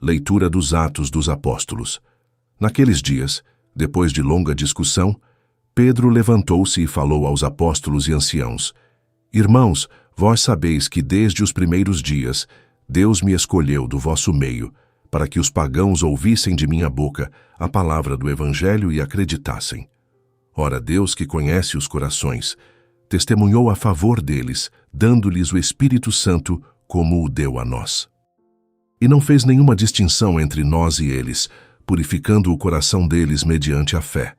Leitura dos Atos dos Apóstolos. Naqueles dias, depois de longa discussão, Pedro levantou-se e falou aos apóstolos e anciãos: Irmãos, vós sabeis que desde os primeiros dias Deus me escolheu do vosso meio, para que os pagãos ouvissem de minha boca a palavra do Evangelho e acreditassem. Ora, Deus, que conhece os corações, testemunhou a favor deles, dando-lhes o Espírito Santo como o deu a nós. E não fez nenhuma distinção entre nós e eles, purificando o coração deles mediante a fé.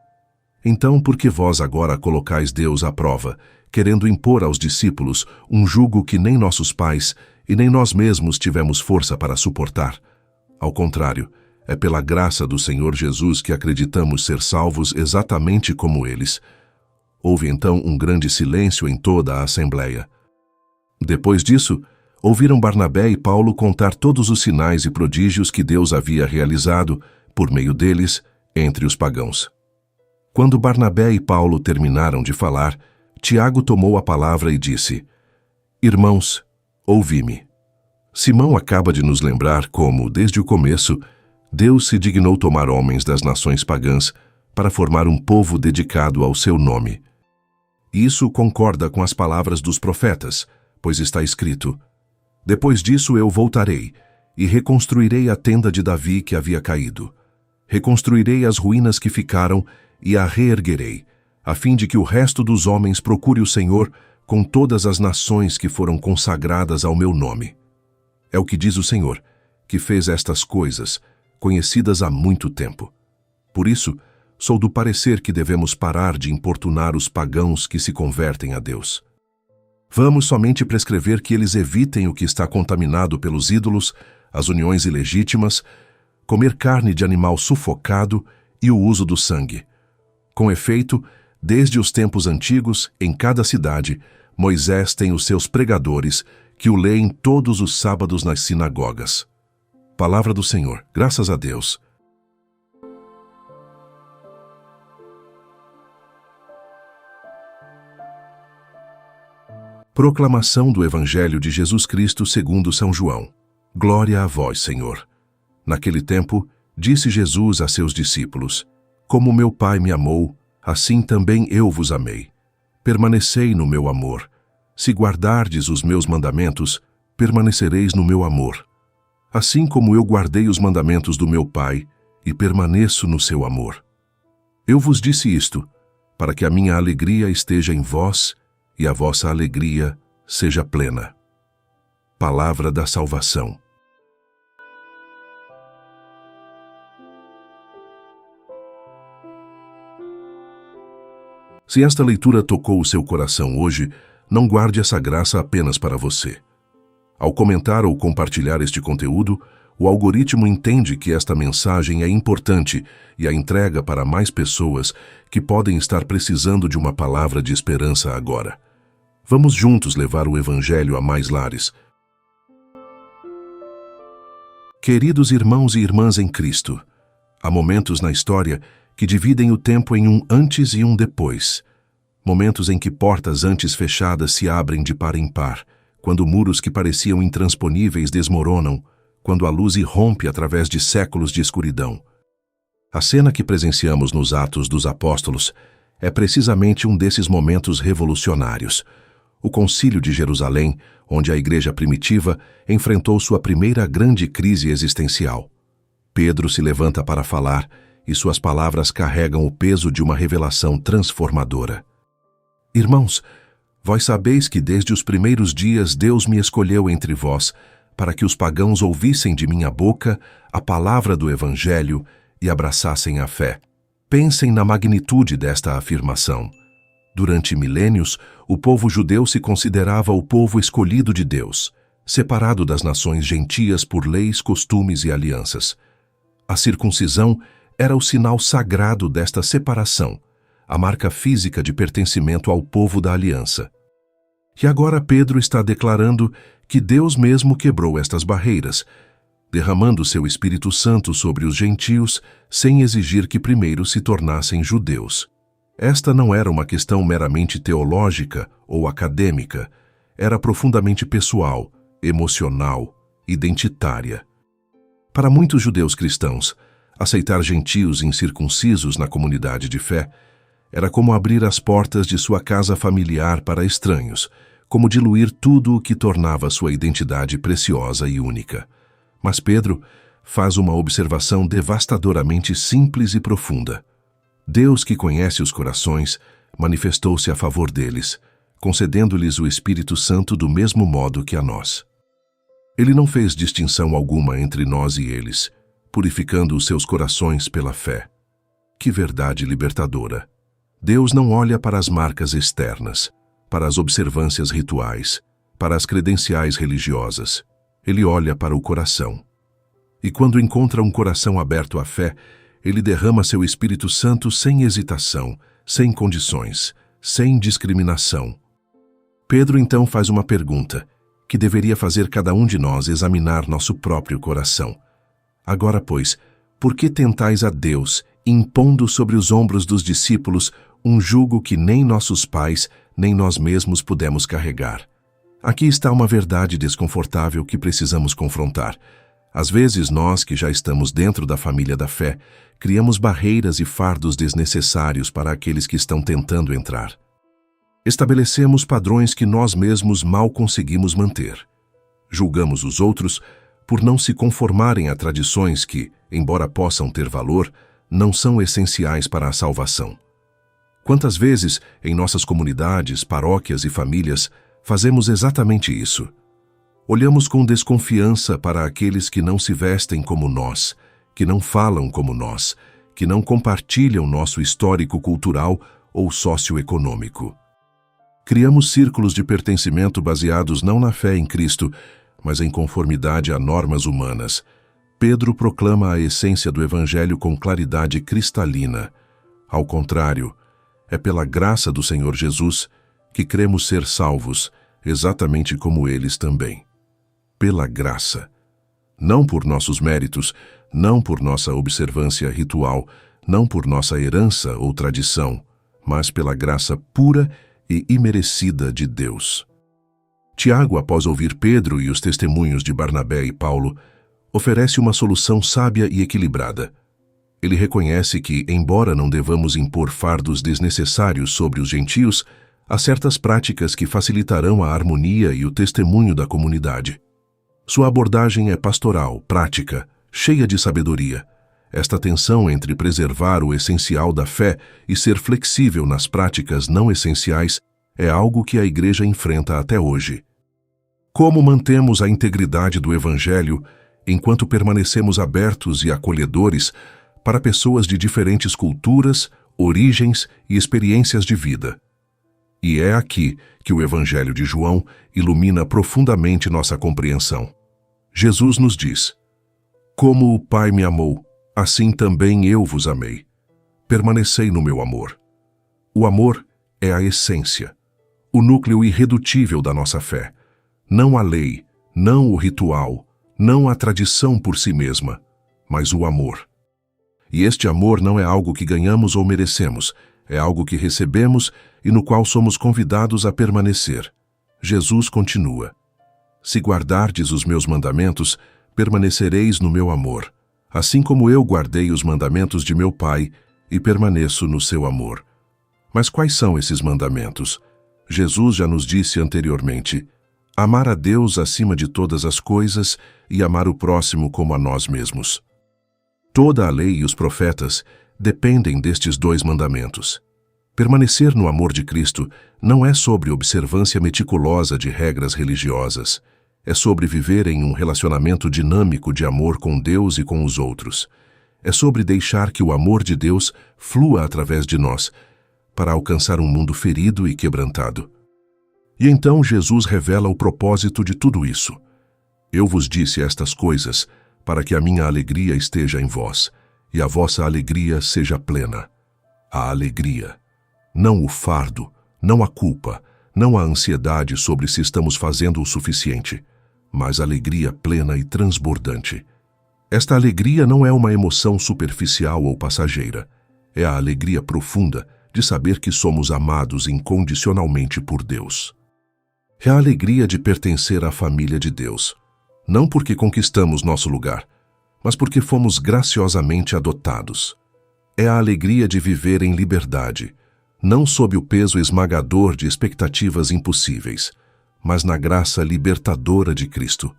Então, por que vós agora colocais Deus à prova, querendo impor aos discípulos um jugo que nem nossos pais e nem nós mesmos tivemos força para suportar? Ao contrário, é pela graça do Senhor Jesus que acreditamos ser salvos exatamente como eles. Houve então um grande silêncio em toda a assembleia. Depois disso, ouviram Barnabé e Paulo contar todos os sinais e prodígios que Deus havia realizado, por meio deles, entre os pagãos. Quando Barnabé e Paulo terminaram de falar, Tiago tomou a palavra e disse: Irmãos, ouvi-me. Simão acaba de nos lembrar como, desde o começo, Deus se dignou tomar homens das nações pagãs para formar um povo dedicado ao seu nome. Isso concorda com as palavras dos profetas, pois está escrito: Depois disso eu voltarei e reconstruirei a tenda de Davi que havia caído. Reconstruirei as ruínas que ficaram e a reerguerei, a fim de que o resto dos homens procure o Senhor com todas as nações que foram consagradas ao meu nome. É o que diz o Senhor, que fez estas coisas, conhecidas há muito tempo. Por isso, sou do parecer que devemos parar de importunar os pagãos que se convertem a Deus. Vamos somente prescrever que eles evitem o que está contaminado pelos ídolos, as uniões ilegítimas, comer carne de animal sufocado e o uso do sangue. Com efeito, desde os tempos antigos, em cada cidade, Moisés tem os seus pregadores, que o leem todos os sábados nas sinagogas. Palavra do Senhor, graças a Deus. Proclamação do Evangelho de Jesus Cristo segundo São João. Glória a vós, Senhor. Naquele tempo, disse Jesus a seus discípulos: Como meu Pai me amou, assim também eu vos amei. Permanecei no meu amor. Se guardardes os meus mandamentos, permanecereis no meu amor. Assim como eu guardei os mandamentos do meu Pai e permaneço no seu amor. Eu vos disse isto, para que a minha alegria esteja em vós e a vossa alegria seja plena. Palavra da salvação. Se esta leitura tocou o seu coração hoje, não guarde essa graça apenas para você. Ao comentar ou compartilhar este conteúdo, o algoritmo entende que esta mensagem é importante e a entrega para mais pessoas que podem estar precisando de uma palavra de esperança agora. Vamos juntos levar o Evangelho a mais lares. Queridos irmãos e irmãs em Cristo, há momentos na história que dividem o tempo em um antes e um depois. Momentos em que portas antes fechadas se abrem de par em par, quando muros que pareciam intransponíveis desmoronam, quando a luz irrompe através de séculos de escuridão. A cena que presenciamos nos Atos dos Apóstolos é precisamente um desses momentos revolucionários. O Concílio de Jerusalém, onde a igreja primitiva enfrentou sua primeira grande crise existencial. Pedro se levanta para falar e suas palavras carregam o peso de uma revelação transformadora. Irmãos, vós sabeis que desde os primeiros dias Deus me escolheu entre vós, para que os pagãos ouvissem de minha boca a palavra do Evangelho e abraçassem a fé. Pensem na magnitude desta afirmação. Durante milênios, o povo judeu se considerava o povo escolhido de Deus, separado das nações gentias por leis, costumes e alianças. A circuncisão era o sinal sagrado desta separação, a marca física de pertencimento ao povo da aliança. E agora Pedro está declarando que Deus mesmo quebrou estas barreiras, derramando seu Espírito Santo sobre os gentios sem exigir que primeiro se tornassem judeus. Esta não era uma questão meramente teológica ou acadêmica, era profundamente pessoal, emocional, identitária. Para muitos judeus cristãos, aceitar gentios incircuncisos na comunidade de fé era como abrir as portas de sua casa familiar para estranhos, como diluir tudo o que tornava sua identidade preciosa e única. Mas Pedro faz uma observação devastadoramente simples e profunda. Deus, que conhece os corações, manifestou-se a favor deles, concedendo-lhes o Espírito Santo do mesmo modo que a nós. Ele não fez distinção alguma entre nós e eles, purificando os seus corações pela fé. Que verdade libertadora! Deus não olha para as marcas externas, para as observâncias rituais, para as credenciais religiosas. Ele olha para o coração. E quando encontra um coração aberto à fé, ele derrama seu Espírito Santo sem hesitação, sem condições, sem discriminação. Pedro então faz uma pergunta, que deveria fazer cada um de nós examinar nosso próprio coração. Agora, pois, por que tentais a Deus, impondo sobre os ombros dos discípulos um jugo que nem nossos pais, nem nós mesmos pudemos carregar? Aqui está uma verdade desconfortável que precisamos confrontar. Às vezes nós, que já estamos dentro da família da fé, criamos barreiras e fardos desnecessários para aqueles que estão tentando entrar. Estabelecemos padrões que nós mesmos mal conseguimos manter. Julgamos os outros por não se conformarem a tradições que, embora possam ter valor, não são essenciais para a salvação. Quantas vezes, em nossas comunidades, paróquias e famílias, fazemos exatamente isso? Olhamos com desconfiança para aqueles que não se vestem como nós, que não falam como nós, que não compartilham nosso histórico cultural ou socioeconômico. Criamos círculos de pertencimento baseados não na fé em Cristo, mas em conformidade a normas humanas. Pedro proclama a essência do Evangelho com claridade cristalina. Ao contrário, é pela graça do Senhor Jesus que cremos ser salvos, exatamente como eles também. Pela graça. Não por nossos méritos, não por nossa observância ritual, não por nossa herança ou tradição, mas pela graça pura e imerecida de Deus. Tiago, após ouvir Pedro e os testemunhos de Barnabé e Paulo, oferece uma solução sábia e equilibrada. Ele reconhece que, embora não devamos impor fardos desnecessários sobre os gentios, há certas práticas que facilitarão a harmonia e o testemunho da comunidade. Sua abordagem é pastoral, prática, cheia de sabedoria. Esta tensão entre preservar o essencial da fé e ser flexível nas práticas não essenciais é algo que a Igreja enfrenta até hoje. Como mantemos a integridade do Evangelho enquanto permanecemos abertos e acolhedores para pessoas de diferentes culturas, origens e experiências de vida? E é aqui que o Evangelho de João ilumina profundamente nossa compreensão. Jesus nos diz: "Como o Pai me amou, assim também eu vos amei. Permanecei no meu amor." O amor é a essência, o núcleo irredutível da nossa fé. Não a lei, não o ritual, não a tradição por si mesma, mas o amor. E este amor não é algo que ganhamos ou merecemos, é algo que recebemos e no qual somos convidados a permanecer. Jesus continua: "Se guardardes os meus mandamentos, permanecereis no meu amor, assim como eu guardei os mandamentos de meu Pai e permaneço no seu amor." Mas quais são esses mandamentos? Jesus já nos disse anteriormente: amar a Deus acima de todas as coisas e amar o próximo como a nós mesmos. Toda a lei e os profetas dependem destes dois mandamentos. Permanecer no amor de Cristo não é sobre observância meticulosa de regras religiosas. É sobre viver em um relacionamento dinâmico de amor com Deus e com os outros. É sobre deixar que o amor de Deus flua através de nós, para alcançar um mundo ferido e quebrantado. E então Jesus revela o propósito de tudo isso. "Eu vos disse estas coisas, para que a minha alegria esteja em vós, e a vossa alegria seja plena." A alegria. Não o fardo, não a culpa, não a ansiedade sobre se estamos fazendo o suficiente, mas alegria plena e transbordante. Esta alegria não é uma emoção superficial ou passageira. É a alegria profunda de saber que somos amados incondicionalmente por Deus. É a alegria de pertencer à família de Deus, não porque conquistamos nosso lugar, mas porque fomos graciosamente adotados. É a alegria de viver em liberdade, não sob o peso esmagador de expectativas impossíveis, mas na graça libertadora de Cristo.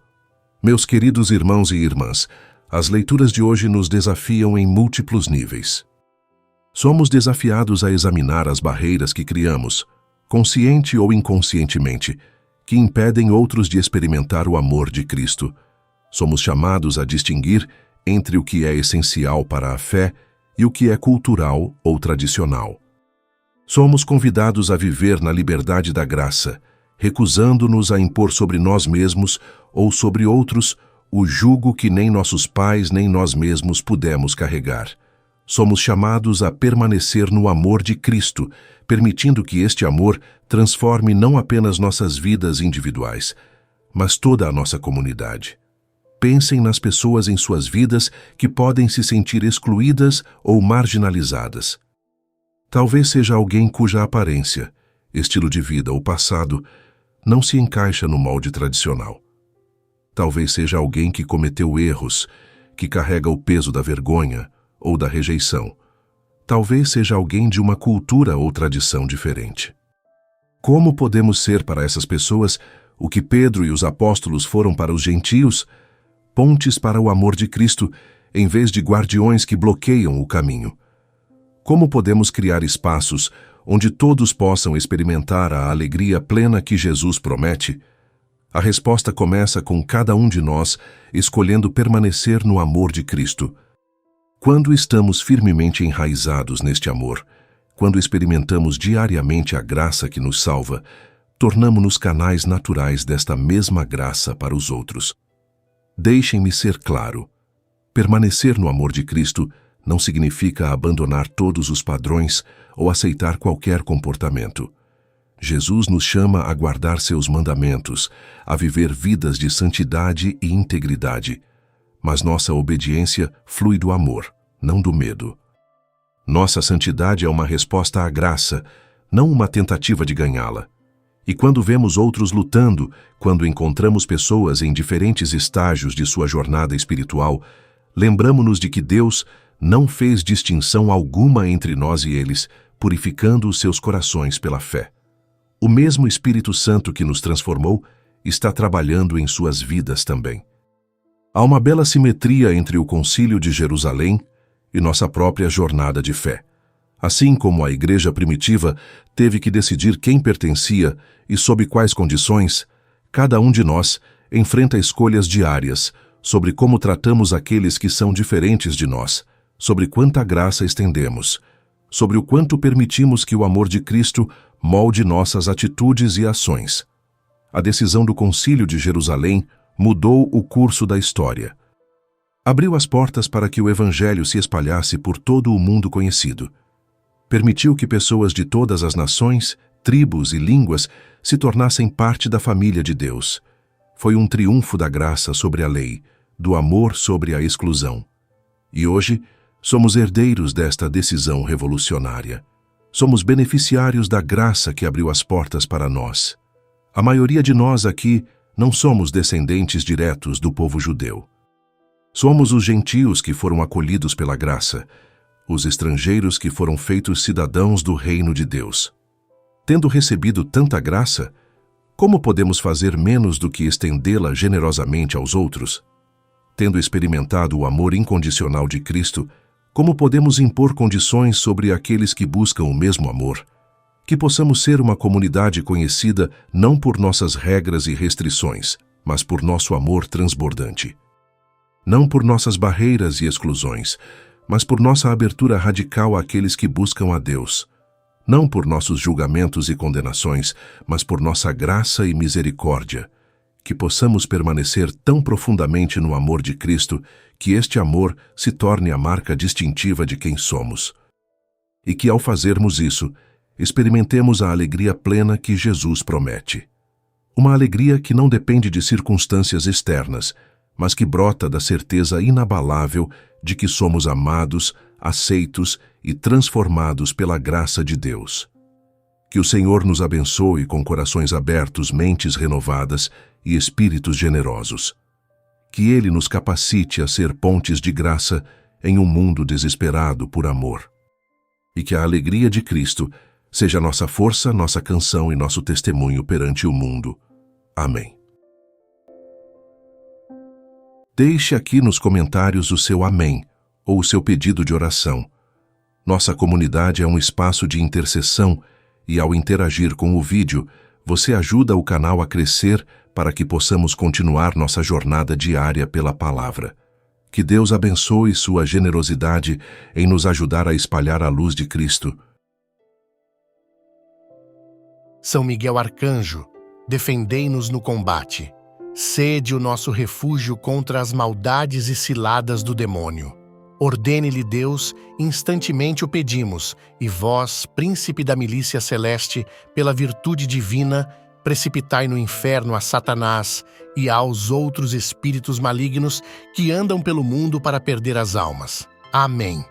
Meus queridos irmãos e irmãs, as leituras de hoje nos desafiam em múltiplos níveis. Somos desafiados a examinar as barreiras que criamos, consciente ou inconscientemente, que impedem outros de experimentar o amor de Cristo. Somos chamados a distinguir entre o que é essencial para a fé e o que é cultural ou tradicional. Somos convidados a viver na liberdade da graça, recusando-nos a impor sobre nós mesmos ou sobre outros o jugo que nem nossos pais nem nós mesmos pudemos carregar. Somos chamados a permanecer no amor de Cristo, permitindo que este amor transforme não apenas nossas vidas individuais, mas toda a nossa comunidade. Pensem nas pessoas em suas vidas que podem se sentir excluídas ou marginalizadas. Talvez seja alguém cuja aparência, estilo de vida ou passado não se encaixa no molde tradicional. Talvez seja alguém que cometeu erros, que carrega o peso da vergonha ou da rejeição. Talvez seja alguém de uma cultura ou tradição diferente. Como podemos ser para essas pessoas o que Pedro e os apóstolos foram para os gentios? Pontes para o amor de Cristo, em vez de guardiões que bloqueiam o caminho. Como podemos criar espaços onde todos possam experimentar a alegria plena que Jesus promete? A resposta começa com cada um de nós escolhendo permanecer no amor de Cristo. Quando estamos firmemente enraizados neste amor, quando experimentamos diariamente a graça que nos salva, tornamo-nos canais naturais desta mesma graça para os outros. Deixem-me ser claro. Permanecer no amor de Cristo não significa abandonar todos os padrões ou aceitar qualquer comportamento. Jesus nos chama a guardar seus mandamentos, a viver vidas de santidade e integridade, mas nossa obediência flui do amor, não do medo. Nossa santidade é uma resposta à graça, não uma tentativa de ganhá-la. E quando vemos outros lutando, quando encontramos pessoas em diferentes estágios de sua jornada espiritual, lembramo-nos de que Deus não fez distinção alguma entre nós e eles, purificando os seus corações pela fé. O mesmo Espírito Santo que nos transformou está trabalhando em suas vidas também. Há uma bela simetria entre o Concílio de Jerusalém e nossa própria jornada de fé. Assim como a igreja primitiva teve que decidir quem pertencia e sob quais condições, cada um de nós enfrenta escolhas diárias sobre como tratamos aqueles que são diferentes de nós, sobre quanta graça estendemos, sobre o quanto permitimos que o amor de Cristo molde nossas atitudes e ações. A decisão do Concílio de Jerusalém mudou o curso da história. Abriu as portas para que o Evangelho se espalhasse por todo o mundo conhecido. Permitiu que pessoas de todas as nações, tribos e línguas se tornassem parte da família de Deus. Foi um triunfo da graça sobre a lei, do amor sobre a exclusão. E hoje, somos herdeiros desta decisão revolucionária. Somos beneficiários da graça que abriu as portas para nós. A maioria de nós aqui não somos descendentes diretos do povo judeu. Somos os gentios que foram acolhidos pela graça, os estrangeiros que foram feitos cidadãos do reino de Deus. Tendo recebido tanta graça, como podemos fazer menos do que estendê-la generosamente aos outros? Tendo experimentado o amor incondicional de Cristo, como podemos impor condições sobre aqueles que buscam o mesmo amor? Que possamos ser uma comunidade conhecida não por nossas regras e restrições, mas por nosso amor transbordante. Não por nossas barreiras e exclusões, mas por nossa abertura radical àqueles que buscam a Deus. Não por nossos julgamentos e condenações, mas por nossa graça e misericórdia. Que possamos permanecer tão profundamente no amor de Cristo que este amor se torne a marca distintiva de quem somos. E que, ao fazermos isso, experimentemos a alegria plena que Jesus promete. Uma alegria que não depende de circunstâncias externas, mas que brota da certeza inabalável de que somos amados, aceitos e transformados pela graça de Deus. Que o Senhor nos abençoe com corações abertos, mentes renovadas e espíritos generosos. que Ele nos capacite a ser pontes de graça em um mundo desesperado por amor. E que a alegria de Cristo seja nossa força, nossa canção e nosso testemunho perante o mundo. Amém. Deixe aqui nos comentários o seu amém ou o seu pedido de oração. Nossa comunidade é um espaço de intercessão e, ao interagir com o vídeo, você ajuda o canal a crescer para que possamos continuar nossa jornada diária pela palavra. Que Deus abençoe sua generosidade em nos ajudar a espalhar a luz de Cristo. São Miguel Arcanjo, defendei-nos no combate. Sede o nosso refúgio contra as maldades e ciladas do demônio. Ordene-lhe Deus, instantemente o pedimos, e vós, príncipe da milícia celeste, pela virtude divina, precipitai no inferno a Satanás e aos outros espíritos malignos que andam pelo mundo para perder as almas. Amém.